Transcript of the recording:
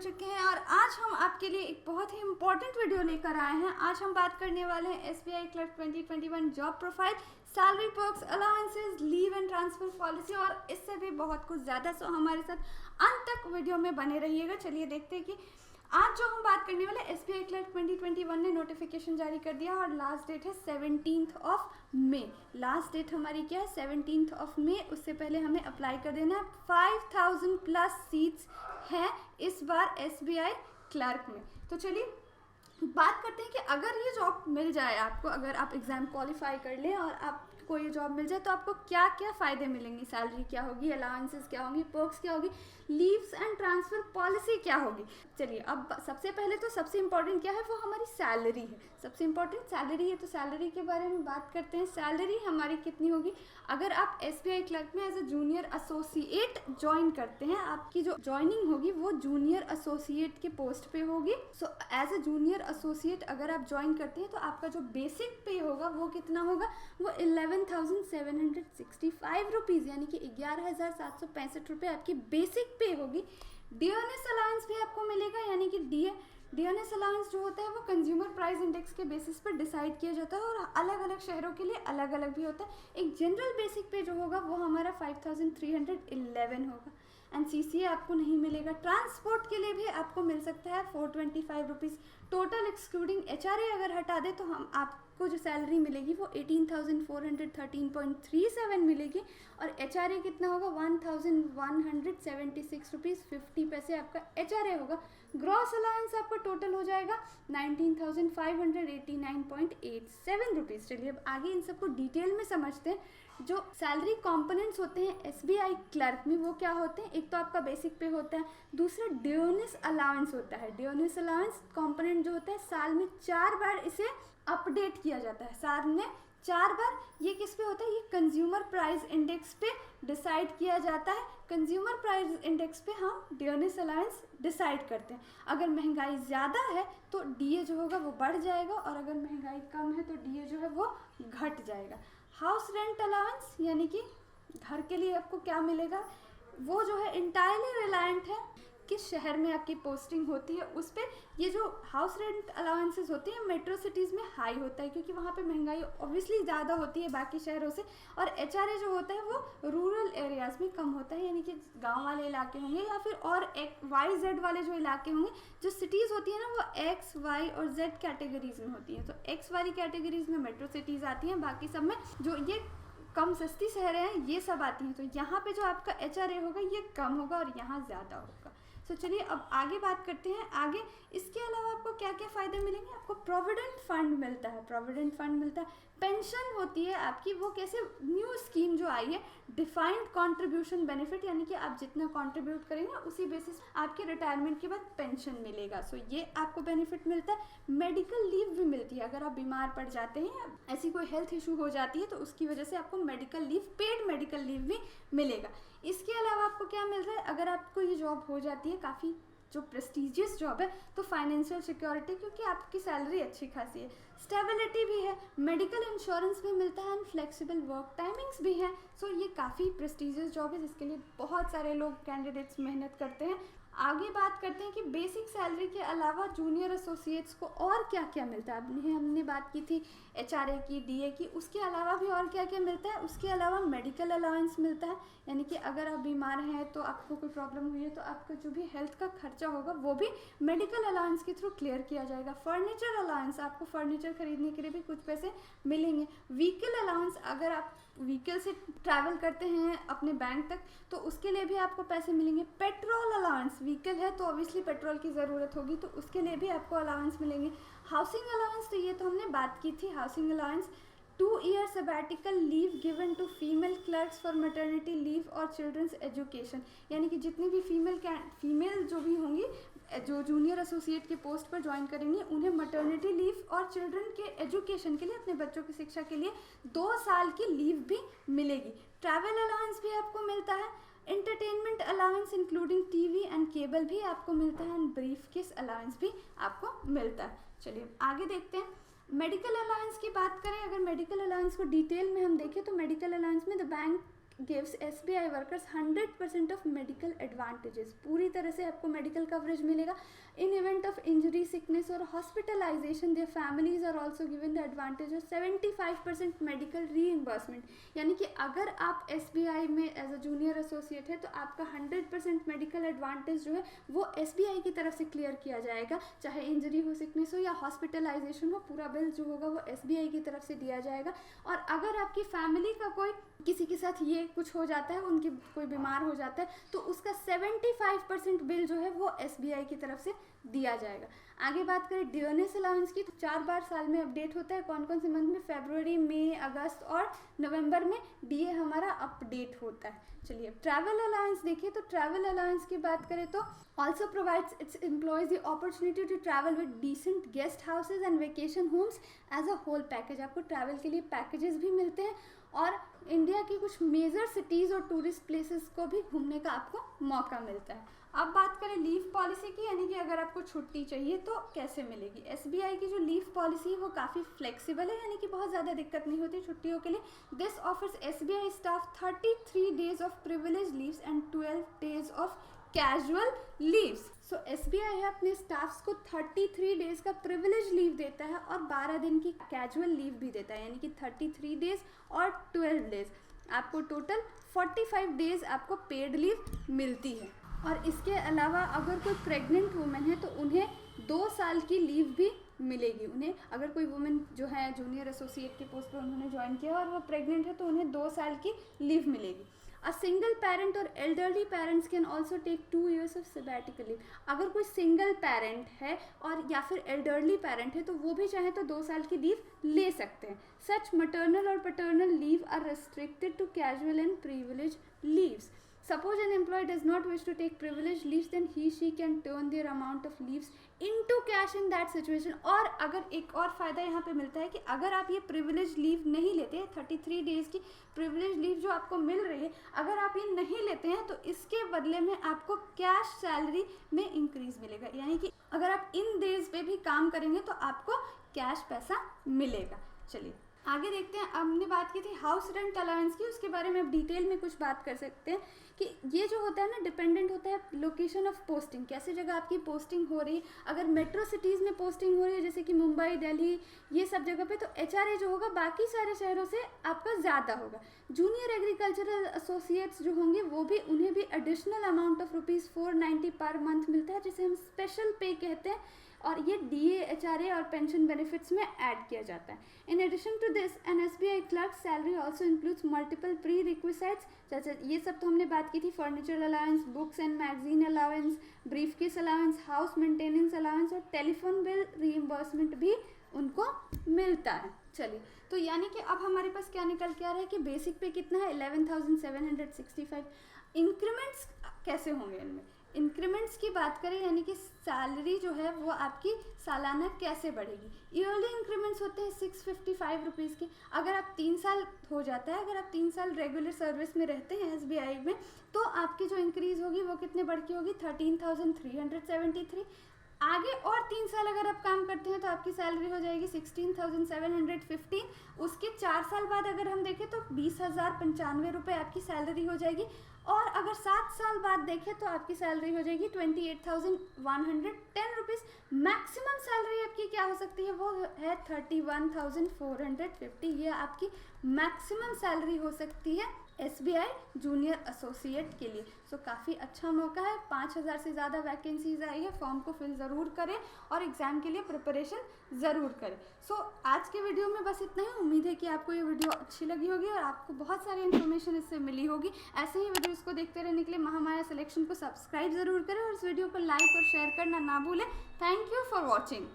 चुके हैं और आज हम आपके लिए एक बहुत ही इम्पोर्टेंट वीडियो लेकर आए हैं। आज हम बात करने वाले हैं SBI clerk 2021 job profile, salary perks, allowances, leave and transfer policy और इससे भी बहुत कुछ ज़्यादा। सो हमारे साथ अंत तक वीडियो में बने रहिएगा। चलिए देखते हैं कि आज जो हम बात करने वाले एसबीआई क्लर्क 2021 ने नोटिफिकेशन जारी कर दिया और लास्ट डेट है 17 मई। लास्ट डेट हमारी क्या है? 17 मई। उससे पहले हमें अप्लाई कर देना है। 5000 प्लस सीट्स हैं इस बार एसबीआई क्लर्क में। तो चलिए बात करते हैं कि अगर ये जॉब मिल जाए आपको, अगर आप एग्ज़ाम क्वालिफाई कर लें और आपको ये जॉब मिल जाए तो आपको क्या क्या फ़ायदे मिलेंगे, सैलरी क्या होगी, अलाउंसेस क्या होंगी, पर्क्स क्या होगी, लीव्स एंड ट्रांसफ़र पॉलिसी क्या होगी। चलिए अब सबसे पहले तो सबसे इम्पॉर्टेंट क्या है, वो हमारी सैलरी है। सबसे इम्पॉर्टेंट सैलरी है, तो सैलरी के बारे में बात करते हैं। सैलरी हमारी कितनी होगी? अगर आप एसबीआई क्लर्क में as a junior associate join करते हैं, आपकी जो ज्वाइनिंग होगी वो जूनियर एसोसिएट के पोस्ट पे होगी। So as a junior associate अगर आप ज्वाइन करते हैं तो आपका जो बेसिक पे होगा वो कितना होगा? वो 11,765 रुपीज़, यानी कि 11,765 रुपये आपकी बेसिक पे होगी। डीएनएस अलाउंस भी आपको मिलेगा, यानी कि डीएनएस अलाउंस जो होता है वो कंज्यूमर प्राइस इंडेक्स के बेसिस पर डिसाइड किया जाता है और अलग अलग शहरों के लिए अलग अलग भी होता है। एक जनरल बेसिक पे जो होगा वो हमारा 5,311 होगा। एंड सीसीए आपको नहीं मिलेगा। ट्रांसपोर्ट के लिए भी आपको मिल सकता है 425 रुपीज़। टोटल एक्सक्लूडिंग एचआरए अगर हटा दे तो हम आपको जो सैलरी मिलेगी वो 18,413.37 मिलेगी और एचआरए कितना होगा? 1,176 रुपीज़ 50 पैसे आपका एचआरए होगा। ग्रॉस अलाउंस आपका टोटल हो जाएगा 19,589.87 रुपीज़। चलिए अब आगे इन सबको डिटेल में समझते हैं। जो सैलरी कंपोनेंट्स होते हैं एसबीआई क्लर्क में वो क्या होते हैं? एक तो आपका बेसिक पे होता है, दूसरा डियोनिस अलाउंस होता है। डियोनिस अलाउंस कंपोनेंट जो होता है साल में 4 बार इसे अपडेट किया जाता है। साल में 4 बार। ये किस पे होता है? ये कंज्यूमर प्राइस इंडेक्स पे डिसाइड किया जाता है। कंज्यूमर प्राइस इंडेक्स पे हम डियोनिस अलाउंस डिसाइड करते हैं। अगर महंगाई ज़्यादा है तो डीए जो होगा वो बढ़ जाएगा और अगर महंगाई कम है तो डीए जो है वो घट जाएगा। हाउस रेंट अलाउंस, यानी कि घर के लिए आपको क्या मिलेगा, वो जो है इंटायरली रिलायंट है किस शहर में आपकी पोस्टिंग होती है उस पर। ये जो हाउस रेंट अलाउंसेस होती हैं मेट्रो सिटीज़ में हाई होता है क्योंकि वहाँ पे महंगाई ऑब्वियसली ज़्यादा होती है बाकी शहरों से। और एचआरए जो होता है वो रूरल एरियाज़ में कम होता है, यानी कि गांव वाले इलाके होंगे या फिर और YZ वाले जो इलाके होंगे। जो सिटीज़ होती है ना वो X, Y और Z कैटेगरीज में होती हैं। तो X वाली कैटेगरीज में मेट्रो सिटीज़ आती हैं, बाकी सब में जो ये कम सस्ती शहरें हैं ये सब आती हैं। तो यहाँ पे जो आपका एचआरए होगा ये कम होगा और यहाँ ज़्यादा होगा। तो चलिए अब आगे बात करते हैं। आगे इसके अलावा आपको क्या क्या फ़ायदे मिलेंगे? आपको प्रोविडेंट फंड मिलता है। प्रोविडेंट फंड मिलता है। पेंशन होती है आपकी, वो कैसे? न्यू स्कीम जो आई है डिफाइंड कंट्रीब्यूशन बेनिफिट, यानी कि आप जितना कंट्रीब्यूट करेंगे उसी बेसिस आपके रिटायरमेंट के बाद पेंशन मिलेगा। सो ये आपको बेनिफिट मिलता है। मेडिकल लीव भी मिलती है। अगर आप बीमार पड़ जाते हैं, ऐसी कोई हेल्थ इशू हो जाती है तो उसकी वजह से आपको medical leave, paid medical leave भी मिलेगा। इसके अलावा आपको क्या मिल रहा है? अगर आपको ये जॉब हो जाती है, काफ़ी जो प्रेस्टिजियस जॉब है, तो फाइनेंशियल सिक्योरिटी, क्योंकि आपकी सैलरी अच्छी खासी है, स्टेबिलिटी भी है, मेडिकल इंश्योरेंस भी मिलता है एंड फ्लेक्सिबल वर्क टाइमिंग्स भी हैं। सो ये काफ़ी प्रेस्टिजियस जॉब है जिसके लिए बहुत सारे लोग कैंडिडेट्स मेहनत करते हैं। आगे बात करते हैं कि बेसिक सैलरी के अलावा जूनियर एसोसिएट्स को और क्या क्या मिलता है। हमने बात की थी एचआरए की, डीए की, उसके अलावा भी और क्या क्या मिलता है। उसके अलावा मेडिकल अलाउंस मिलता है, यानी कि अगर आप बीमार हैं तो आपको कोई प्रॉब्लम हुई है तो आपका जो भी हेल्थ का खर्चा होगा वो भी मेडिकल अलाउंस के थ्रू क्लियर किया जाएगा। फर्नीचर अलाउंस, आपको फर्नीचर खरीदने के लिए भी कुछ पैसे मिलेंगे। व्हीकल अलाउंस, अगर आप व्हीकल से ट्रैवल करते हैं अपने बैंक तक तो उसके लिए भी आपको पैसे मिलेंगे। पेट्रोल अलाउंस, व्हीकल है तो ऑब्वियसली पेट्रोल की ज़रूरत होगी तो उसके लिए भी आपको अलाउंस मिलेंगे। हाउसिंग अलाउंस, तो ये तो हमने बात की थी। Housing allowance, 2 year sabbatical leave given to female clerks for maternity leave और चिल्ड्रंस एजुकेशन, यानी कि जितनी भी फीमेल जो भी होंगी जो जूनियर एसोसिएट के पोस्ट पर ज्वाइन करेंगी उन्हें मैटरनिटी लीव और चिल्ड्रन के एजुकेशन के लिए, अपने बच्चों की शिक्षा के लिए 2 साल की लीव भी मिलेगी। ट्रैवल अलाउंस भी आपको मिलता है। Entertainment allowance including TV and cable भी आपको मिलता है एंड ब्रीफ केस अलाउंस भी आपको मिलता है। चलिए आगे देखते हैं। मेडिकल अलाउंस की बात करें, अगर मेडिकल अलाउंस को डिटेल में हम देखें तो मेडिकल अलाउंस में the bank gives SBI workers 100% of medical advantages. पूरी तरह से आपको मेडिकल कवरेज मिलेगा. In event of injury, sickness or hospitalization, their families are also given the advantage of 75% medical reimbursement. यानी कि अगर आप SBI में एज अ जूनियर एसोसिएट है तो आपका 100% मेडिकल एडवांटेज जो है वो SBI की तरफ से क्लियर किया जाएगा. चाहे इंजरी हो, सिकनेस हो या हॉस्पिटलाइजेशन हो, पूरा बिल जो होगा वो SBI की तरफ से दिया जाएगा. और अगर आपकी फैमिली का कोई किसी के साथ ये कुछ हो जाता है, उनकी कोई बीमार हो जाता है, तो उसका 75% बिल जो है वो SBI की तरफ से दिया जाएगा. आगे बात करें डियरनेस अलाउंस की, तो 4 बार साल में अपडेट होता है. कौन कौन से मंथ में? फरवरी, मई, अगस्त और नवंबर में DA हमारा अपडेट होता है. चलिए ट्रैवल अलाउंस देखिए. तो ट्रैवल अलाउंस की बात करें तो also provides its employees the opportunity to travel with decent guest houses and vacation homes as a whole package. आपको ट्रैवल के लिए पैकेजेस भी मिलते हैं और इंडिया की कुछ मेजर सिटीज़ और टूरिस्ट प्लेसेस को भी घूमने का आपको मौका मिलता है. अब बात करें लीव पॉलिसी की, यानी कि अगर आपको छुट्टी चाहिए तो कैसे मिलेगी. SBI की जो लीव पॉलिसी है वो काफ़ी फ्लेक्सिबल है, यानी कि बहुत ज़्यादा दिक्कत नहीं होती छुट्टियों के लिए. This offers SBI staff 33 days of privilege leaves and 12 days of casual leaves. So SBI है अपने स्टाफ्स को 33 डेज का प्रिविलेज लीव देता है और 12 दिन की कैजुअल लीव भी देता है, यानी कि 33 डेज और 12 डेज. आपको टोटल 45 डेज आपको पेड लीव मिलती है. और इसके अलावा अगर कोई प्रेग्नेंट वुमेन है तो उन्हें 2 साल की लीव भी मिलेगी. उन्हें अगर कोई वुमेन जो है जूनियर एसोसिएट के पोस्ट पर उन्होंने ज्वाइन किया और वो प्रेग्नेंट है तो उन्हें 2 साल की लीव मिलेगी. अ सिंगल पेरेंट और elderly parents can also take 2 years off sabbatical leave. अगर कोई सिंगल पेरेंट है और या फिर एल्डरली पेरेंट है तो वो भी चाहे तो 2 साल की लीव ले सकते हैं. सच मटर्नल और paternal leave are restricted to casual and privilege leaves. Suppose an employee does not wish to take privileged leaves, then he/she can turn their amount of leaves into cash in that situation. और अगर एक और फ़ायदा यहाँ पे मिलता है कि अगर आप ये प्रिविलेज लीव नहीं लेते, 33 डेज़ की प्रिविलेज लीव जो आपको मिल रही है, अगर आप ये नहीं लेते हैं तो इसके बदले में आपको कैश सैलरी में इंक्रीज़ मिलेगा. यानी कि अगर आप इन डेज पे भी काम करेंगे तो आपको कैश पैसा मिलेगा. चलिए आगे देखते हैं. हमने बात की थी हाउस रेंट अलाउंस की, उसके बारे में अब डिटेल में कुछ बात कर सकते हैं कि ये जो होता है ना डिपेंडेंट होता है लोकेशन ऑफ पोस्टिंग, कैसे जगह आपकी पोस्टिंग हो रही है. अगर मेट्रो सिटीज़ में पोस्टिंग हो रही है जैसे कि मुंबई, दिल्ली, ये सब जगह पे, तो HRA जो होगा बाकी सारे शहरों से आपका ज़्यादा होगा. जूनियर एग्रीकल्चरल एसोसिएट्स जो होंगे वो भी, उन्हें भी additional amount of ₹490 per month मिलता है, जिसे हम स्पेशल पे कहते हैं. और ये DA, HRA और पेंशन बेनिफिट्स में ऐड किया जाता है. In addition to this an SBI clerk salary also includes multiple prerequisites, जैसे ये सब तो हमने बात की थी. Furniture allowance, books and magazine allowance, briefcase allowance, house maintenance allowance और टेलीफोन बिल रीइंबर्समेंट भी उनको मिलता है. चलिए तो यानी कि अब हमारे पास क्या निकल के आ रहा है कि बेसिक पे कितना है 11,765. इंक्रीमेंट्स कैसे होंगे इनमें? इंक्रीमेंट्स की बात करें यानी कि सैलरी जो है वो आपकी सालाना कैसे बढ़ेगी. ईयरली इंक्रीमेंट्स होते हैं 655 रुपीज़ के. अगर आप 3 साल हो जाता है, अगर आप 3 साल रेगुलर सर्विस में रहते हैं SBI में, तो आपकी जो इंक्रीज़ होगी वो कितने बढ़ के होगी 13,373. आगे और 3 साल अगर आप काम करते हैं तो आपकी सैलरी हो जाएगी 16,715. उसके 4 साल बाद अगर हम देखें तो 20,095 रुपये आपकी सैलरी हो जाएगी. और अगर 7 साल बाद देखें तो आपकी सैलरी हो जाएगी 28,110 रुपीज़. मैक्सिमम सैलरी आपकी क्या हो सकती है, वो है 31,450. ये आपकी मैक्सिमम सैलरी हो सकती है SBI जूनियर एसोसिएट के लिए. सो काफ़ी अच्छा मौका है. 5,000 से ज़्यादा वैकेंसीज आई है. फॉर्म को फिल ज़रूर करें और एग्ज़ाम के लिए प्रिपरेशन ज़रूर करें. सो आज के वीडियो में बस इतना ही. उम्मीद है कि आपको ये वीडियो अच्छी लगी होगी और आपको बहुत सारी इन्फॉर्मेशन इससे मिली होगी. ऐसे ही वीडियोज़ को देखते रहने के लिए महामाया सिलेक्शन को सब्सक्राइब ज़रूर करें और इस वीडियो को लाइक और शेयर करना ना भूलें. Thank you for watching.